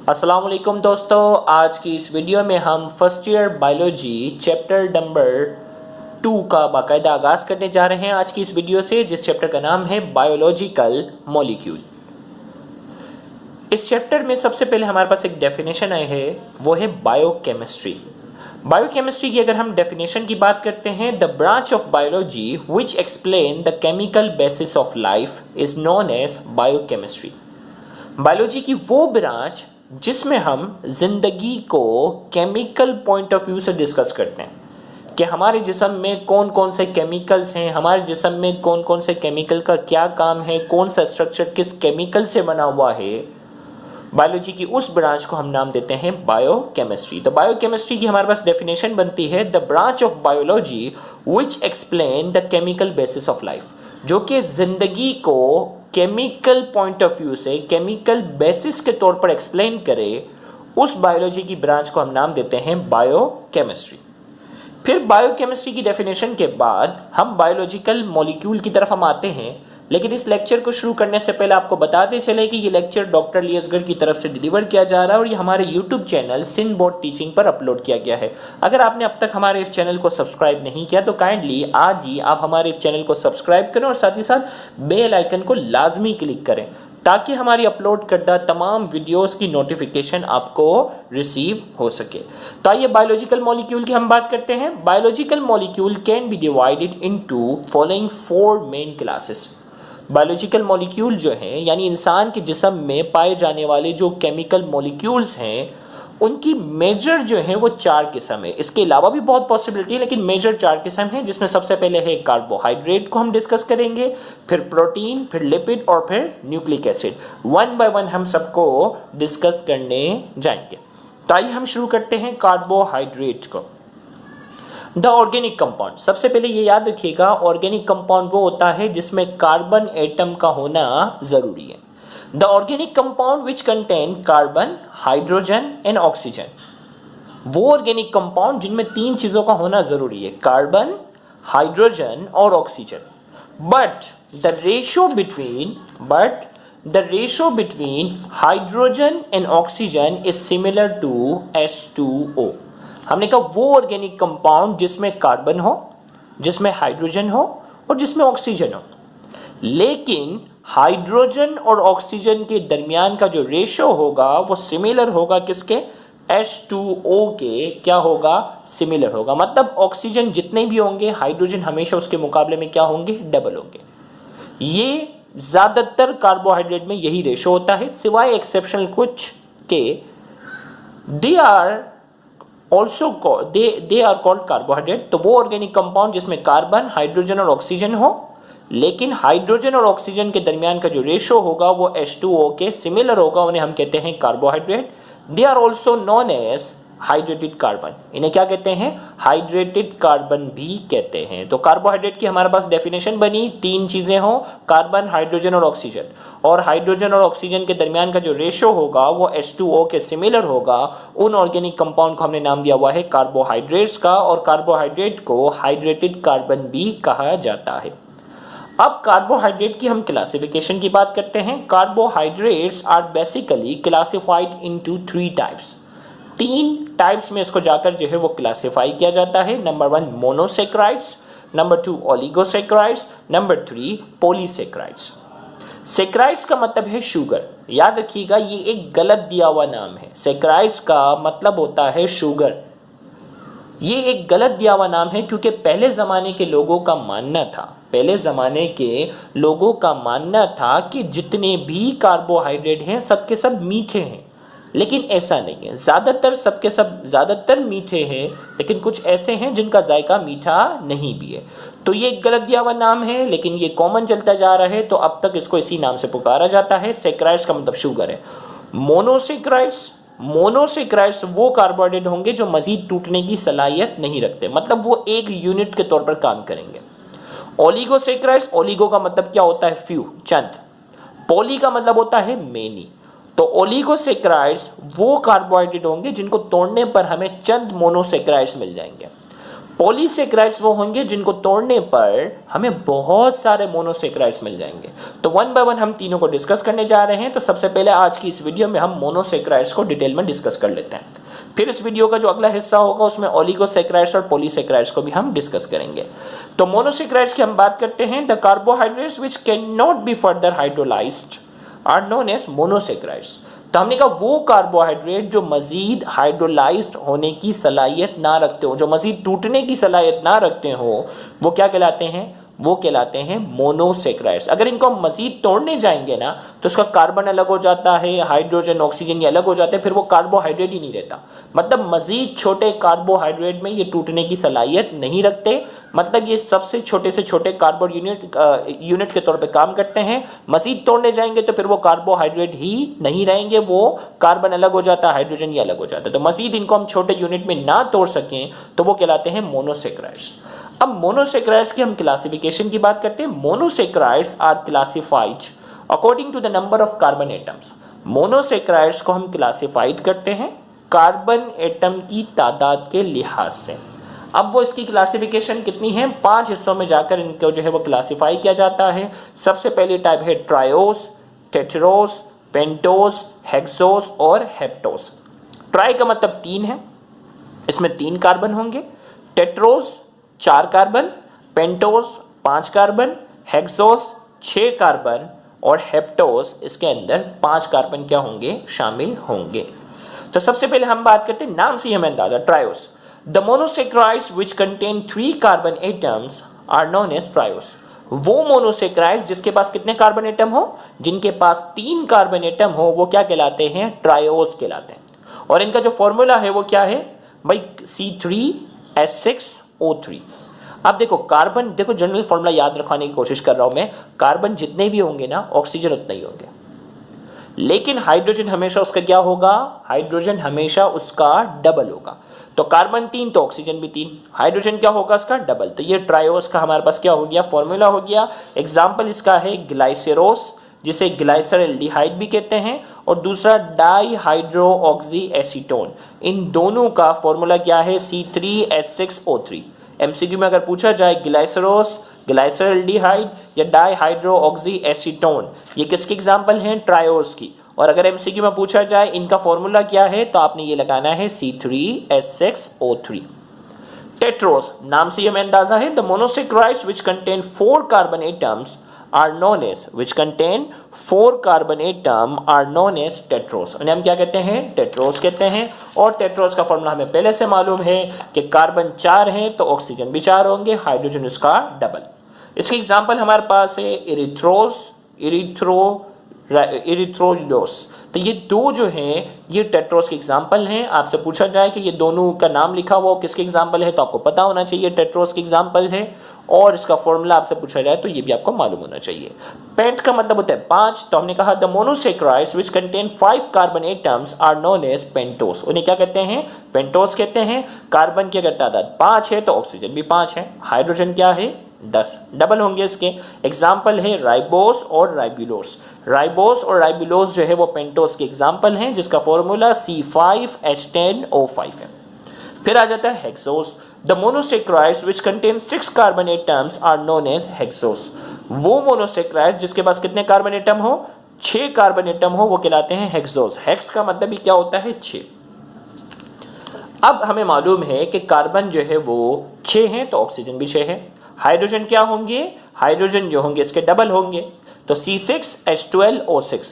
अस्सलाम वालेकुम दोस्तों, आज की इस वीडियो में हम first year biology chapter number 2 का बाकायदा आगाज करने जा रहे हैं। आज की इस वीडियो से जिस चैप्टर का नाम है बायोलॉजिकल मॉलिक्यूल। इस चैप्टर में सबसे पहले हमारे पास एक डेफिनेशन आई है, वो है बायोकेमिस्ट्री। बायोकेमिस्ट्री की अगर हम डेफिनेशन की बात करते हैं, the branch of biology which explain the chemical basis of life is known as biochemistry. Biology की वो ब्रांच जिसमें हम जिंदगी को केमिकल पॉइंट ऑफ व्यू से डिस्कस करते हैं कि हमारे जिस्म में कौन कौन से केमिकल्स हैं, हमारे जिस्म में कौन कौन से केमिकल का क्या काम है, कौन सा स्ट्रक्चर किस केमिकल से बना हुआ है। बायोलॉजी की उस ब्रांच को हम नाम देते हैं बायोकेमिस्ट्री। तो बायोकेमिस्ट्री की हमारे पास डेफिनेशन बनती है, the branch of biology which explain the chemical basis of life, जो कि जिंदगी को केमिकल पॉइंट ऑफ व्यू से केमिकल बेसिस के तौर पर एक्सप्लेन करे, उस बायोलॉजी की ब्रांच को हम नाम देते हैं बायोकेमिस्ट्री। फिर बायोकेमिस्ट्री की डेफिनेशन के बाद हम बायोलॉजिकल मॉलिक्यूल की तरफ हम आते हैं। लेकिन इस लेक्चर को शुरू करने से पहले आपको बताते चले कि ये लेक्चर डॉक्टर लियसगढ़ की तरफ से डिलीवर किया जा रहा है और ये हमारे यूट्यूब चैनल सिनबोर्ड टीचिंग पर अपलोड किया गया है। अगर आपने अब तक हमारे इस चैनल को सब्सक्राइब नहीं किया तो काइंडली आज ही आप हमारे इस चैनल को सब्सक्राइब करें और साथ ही साथ बेल आइकन को लाजमी क्लिक करें ताकि हमारी अपलोड करदा तमाम वीडियोस की नोटिफिकेशन आपको रिसीव हो सके। तो आइए बायोलॉजिकल मॉलिक्यूल की हम बात करते हैं। Biological molecule can be divided into following 4 main classes. Biological molecule जो हैं, यानी इंसान के जिस्म में पाए जाने वाले जो केमिकल मॉलिक्यूल्स हैं, उनकी मेजर जो है वो 4 किस्म है। इसके अलावा भी बहुत पॉसिबिलिटी है, लेकिन मेजर 4 किस्म है, जिसमें सबसे पहले है कार्बोहाइड्रेट को हम डिस्कस करेंगे, फिर प्रोटीन, फिर लिपिड और फिर nucleic acid. One by one हम सबको डिस्कस करने जाएंगे। तो आइए हम शुरू करते हैं कार्बोहाइड्रेट को। द ऑर्गेनिक कंपाउंड, सबसे पहले ये याद रखिएगा, ऑर्गेनिक कंपाउंड वो होता है जिसमें कार्बन एटम का होना जरूरी है। The organic compound which contain carbon, hydrogen and oxygen, वो ऑर्गेनिक कंपाउंड जिनमें 3 चीजों का होना जरूरी है, कार्बन, हाइड्रोजन और oxygen. But the ratio between hydrogen and oxygen is similar to H2O। हमने कहा वो ऑर्गेनिक कंपाउंड जिसमें कार्बन हो, जिसमें हाइड्रोजन हो और जिसमें ऑक्सीजन हो, लेकिन हाइड्रोजन और ऑक्सीजन के दरमियान का जो रेशियो होगा वो सिमिलर होगा किसके, H2O के। क्या होगा, सिमिलर होगा। मतलब ऑक्सीजन जितने भी होंगे, हाइड्रोजन हमेशा उसके मुकाबले में क्या होंगे, डबल होंगे। ये ज्यादातर कार्बोहाइड्रेट में यही रेशियो होता है, सिवाय एक्सेप्शनल कुछ के। They are called carbohydrate. तो वो ऑर्गेनिक कंपाउंड जिसमें कार्बन, हाइड्रोजन और ऑक्सीजन हो, लेकिन हाइड्रोजन और ऑक्सीजन के दरमियान का जो रेशियो होगा वो H2O के सिमिलर होगा, उन्हें हम कहते हैं carbohydrate. They are also known as hydrated carbon. इन्हें क्या कहते हैं, हाइड्रेटेड कार्बन भी कहते हैं। तो कार्बोहाइड्रेट की हमारे पास डेफिनेशन बनी, 3 चीजें हो, कार्बन, हाइड्रोजन और ऑक्सीजन, और हाइड्रोजन और ऑक्सीजन के दरमियान का जो रेशियो होगा वो H2O के सिमिलर होगा। उन ऑर्गेनिक कंपाउंड को हमने नाम दिया हुआ है कार्बोहाइड्रेट्स का, और कार्बोहाइड्रेट को हाइड्रेटेड कार्बन भी कहा जाता है। अब कार्बोहाइड्रेट की हम क्लासिफिकेशन की बात करते हैं। Carbohydrates are basically classified into 3 types. 3 types में इसको जाकर जो है वो क्लासिफाई किया जाता है। Number 1 monosaccharides, number 2 oligosaccharides, number 3 polysaccharides. Saccharides का मतलब है शुगर। याद रखिएगा, ये एक गलत दिया हुआ नाम है। सेक्राइड्स का मतलब होता है शुगर। ये एक गलत दिया हुआ नाम है क्योंकि पहले जमाने के लोगों का मानना था कि जितने भी कार्बोहाइड्रेट हैं सबके सब मीठे हैं, लेकिन ऐसा नहीं है। ज्यादातर मीठे हैं, लेकिन कुछ ऐसे हैं जिनका जायका मीठा नहीं भी है। तो ये एक गलत दिया हुआ नाम है, लेकिन ये कॉमन चलता जा रहा है, तो अब तक इसको इसी नाम से पुकारा जाता है। सेक्राइड्स का मतलब शुगर है। मोनोसेक्राइड्स वो कार्बोहाइड्रेट होंगे जो मजीद टूटने की सलाहियत नहीं रखते, मतलब वो एक यूनिट के तौर पर काम करेंगे। ओलिगोसेक्राइड्स, ओलिगो का मतलब क्या होता है, फ्यू, चंद। पॉली का मतलब होता है मेनी। तो ओलिगोसेक्राइड्स वो कार्बोहाइड्रेट होंगे जिनको तोड़ने पर हमें चंद मोनोसेक्राइड्स मिल जाएंगे। पॉलीसेक्राइड्स वो होंगे जिनको तोड़ने पर हमें बहुत सारे मोनोसेक्राइड्स मिल जाएंगे। तो वन बाय वन हम तीनों को डिस्कस करने जा रहे हैं। तो सबसे पहले आज की इस वीडियो में हम मोनोसेक्राइड्स को डिटेल में डिस्कस कर लेते हैं। फिर इस वीडियो का जो अगला हिस्सा होगा उसमें ओलिगोसेक्राइड्स और पॉलीसेक्राइड्स को भी हम डिस्कस करेंगे। तो मोनोसेक्राइड्स की हम बात करते हैं। The carbohydrates which can not be further hydrolysed are known as monosaccharides. तो हमने कहा वो कार्बोहाइड्रेट जो मजीद हाइड्रोलाइज्ड होने की सलाहियत ना रखते हो, जो मजीद टूटने की सलाहियत ना रखते हो, वो क्या कहलाते हैं? वो कहलाते हैं मोनोसेक्राइड्स। अगर इनको हम मजीद तोड़ने जाएंगे ना तो उसका कार्बन अलग हो जाता है, हाइड्रोजन ऑक्सीजन ये अलग हो जाते हैं, फिर वो कार्बोहाइड्रेट ही नहीं रहता। मतलब मजीद छोटे कार्बोहाइड्रेट में ये टूटने की सलाहियत नहीं रखते। मतलब ये सबसे छोटे से छोटे कार्बन यूनिट के तौर पे काम करते हैं। मजीद तोड़ने जाएंगे तो फिर वो कार्बोहाइड्रेट ही नहीं रहेंगे, वो कार्बन अलग हो जाता है, हाइड्रोजन ही अलग हो जाता है। तो मजीद इनको हम छोटे यूनिट में ना तोड़ सकें तो वो कहलाते हैं मोनोसेक्राइड्स। अब मोनोसेक्राइड्स की हम क्लासिफिकेशन की बात करते हैं। Monosaccharides are classified according to the number of carbon atoms. Monosaccharides को हम क्लासिफाइड करते हैं कार्बन एटम की तादाद के लिहाज से। अब वो इसकी क्लासिफिकेशन कितनी है? 5 हिस्सों में जाकर इनको जो है वो क्लासिफाई किया जाता है। सबसे पहली टाइप है ट्रायोस, टेट्रोस, पेंटोस, हेक्सोस और हेप्टोस। ट्राई का मतलब 3 है, इसमें 3 कार्बन होंगे। Tedros 4 carbon, pentose 5 carbon, hexose 6 carbon और हेप्टोस इसके अंदर 5 कार्बन क्या होंगे? शामिल होंगे। तो सबसे पहले हम बात करते हैं, नाम से हमें अंदाजा, triose. The monosaccharides which contain 3 carbon atoms are known as triose. वो मोनोसेक्राइड्स जिसके पास कितने कार्बन एटम हो? जिनके पास 3 कार्बन एटम हो वो क्या कहलाते हैं? ट्रायोस कहलाते हैं। और इनका जो फॉर्मूला है वो क्या है भाई? C3H6O3। अब देखो कार्बन, देखो जनरल फॉर्मूला याद रखवाने की कोशिश कर रहा हूं मैं। कार्बन जितने भी होंगे ना ऑक्सीजन उतने ही होंगे, लेकिन हाइड्रोजन हमेशा उसका क्या होगा? हाइड्रोजन हमेशा उसका डबल होगा। तो कार्बन 3 तो ऑक्सीजन भी 3, हाइड्रोजन क्या होगा इसका? डबल। तो ये ट्रायोस का हमारे पास क्या हो गया? फॉर्मूला हो गया। एग्जाम्पल इसका है ग्लाइसेरोस, जिसे ग्लाइसरल्डिहाइड भी कहते हैं, और दूसरा डाईहाइड्रोऑक्सी एसीटोन। इन दोनों का फॉर्मूला क्या है? C3H6O3। एमसीक्यू में अगर पूछा जाए ग्लाइसरोस, ग्लाइसरल्डिहाइड या डाईहाइड्रोऑक्सी एसीटोन, ये किसके एग्जाम्पल हैं? ट्रायोस की। और अगर एमसीक्यू में पूछा जाए इनका फॉर्मूला क्या है तो आपने ये लगाना है C3H6O3। टेट्रोस, नाम से हमें अंदाजा है, the monosaccharides which contain 4 carbon atoms are known as, which contain 4 carbon atom are known as tetros। उन्हें हम क्या कहते हैं? टेट्रोस कहते हैं। और टेट्रोस का फॉर्मूला हमें पहले से मालूम है कि कार्बन 4 है तो ऑक्सीजन भी 4 होंगे, हाइड्रोजन उसका डबल। इसके एग्जांपल हमारे पास है इरिथ्रोस, इरिथ्रोलोस। तो ये दो जो हैं ये टेट्रोस के एग्जांपल हैं। आपसे पूछा जाए कि ये दोनों का नाम लिखा हुआ किसके एग्जांपल है तो आपको पता होना चाहिए टेट्रोस के एग्जांपल है, और इसका फॉर्मूला आपसे पूछा जाए तो ये भी आपको मालूम होना चाहिए। पेंट का मतलब होता है 5, तो हमने कहा the monosaccharides which contain 5 carbon atoms are known as pentose. उन्हें क्या कहते हैं? पेंटोस कहते हैं। कार्बन की अगर तादाद 5 है तो ऑक्सीजन भी 5 है, हाइड्रोजन क्या है? 10, डबल होंगे इसके। एग्जाम्पल है राइबोस और राइबुलोस। राइबोस और राइबुलोस जो है वो पेंटोस के एग्जाम्पल हैं, जिसका फॉर्मूला C5H10O5 है। फिर आ जाता है hexose. The monosaccharides which contain 6 carbon atoms are known as hexose. वो मोनोसेक्राइड्स जिसके पास कितने कार्बन एटम हो? 6 कार्बन एटम हो, वो कहलाते हैं हेक्सोस। हेक्स का मतलब भी क्या होता है? 6। अब हमें मालूम है कि कार्बन जो है वो 6 है तो ऑक्सीजन भी 6 है। हाइड्रोजन क्या होंगे? हाइड्रोजन जो होंगे इसके डबल होंगे, तो C6H12O6,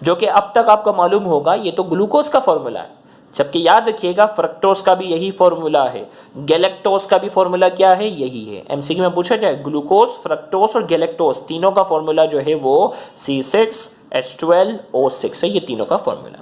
जो कि अब तक आपको मालूम होगा ये तो ग्लूकोज का फॉर्मूला है। जबकि याद रखिएगा फ्रक्टोज का भी यही फॉर्मूला है, गैलेक्टोज का भी फॉर्मूला क्या है? यही है। एमसीक्यू में पूछा जाए ग्लूकोज, फ्रक्टोज और गैलेक्टोज तीनों का फॉर्मूला जो है वो C6H12O6 है, ये तीनों का फॉर्मूला।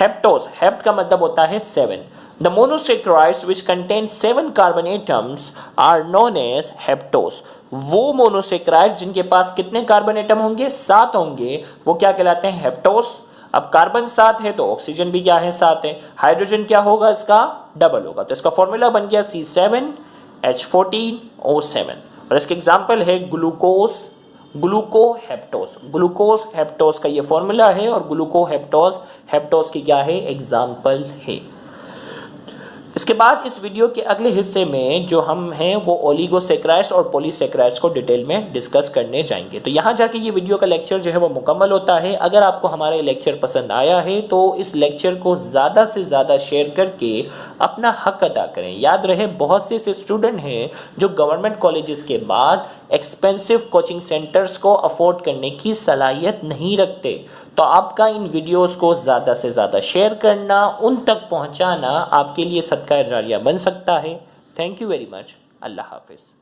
हेप्टोज, हेप्ट का मतलब होता है 7। The monosaccharides which contain 7 carbon atoms are known as heptose. वो मोनोसेक्राइड्स जिनके पास कितने कार्बन एटम होंगे? 7 होंगे, वो क्या कहलाते हैं? हेप्टोस। अब कार्बन 7 है तो ऑक्सीजन भी क्या है? 7 है। हाइड्रोजन क्या होगा? इसका डबल होगा, तो इसका फॉर्मूला बन गया C7H14O7। और इसके एग्जाम्पल है ग्लूकोज, ग्लूकोहेप्टोस। ग्लूकोज हेप्टोस का ये फॉर्मूला है और ग्लूकोहेप्टोस हेप्टोस की क्या है? एग्जाम्पल है। इसके बाद इस वीडियो के अगले हिस्से में जो हम हैं वो ओलिगोसेक्राइड्स और पॉलीसेक्राइड्स को डिटेल में डिस्कस करने जाएंगे। तो यहाँ जाके ये वीडियो का लेक्चर जो है वो मुकम्मल होता है। अगर आपको हमारा ये लेक्चर पसंद आया है तो इस लेक्चर को ज़्यादा से ज़्यादा शेयर करके अपना हक अदा करें। याद रहे, बहुत से ऐसे स्टूडेंट हैं जो गवर्नमेंट कॉलेजेस के बाद एक्सपेंसिव कोचिंग सेंटर्स को अफोर्ड करने की सलाहियत नहीं रखते। तो आपका इन वीडियोस को ज़्यादा से ज़्यादा शेयर करना, उन तक पहुंचाना आपके लिए सदका जारिया बन सकता है। Thank you very much. अल्लाह हाफिज़।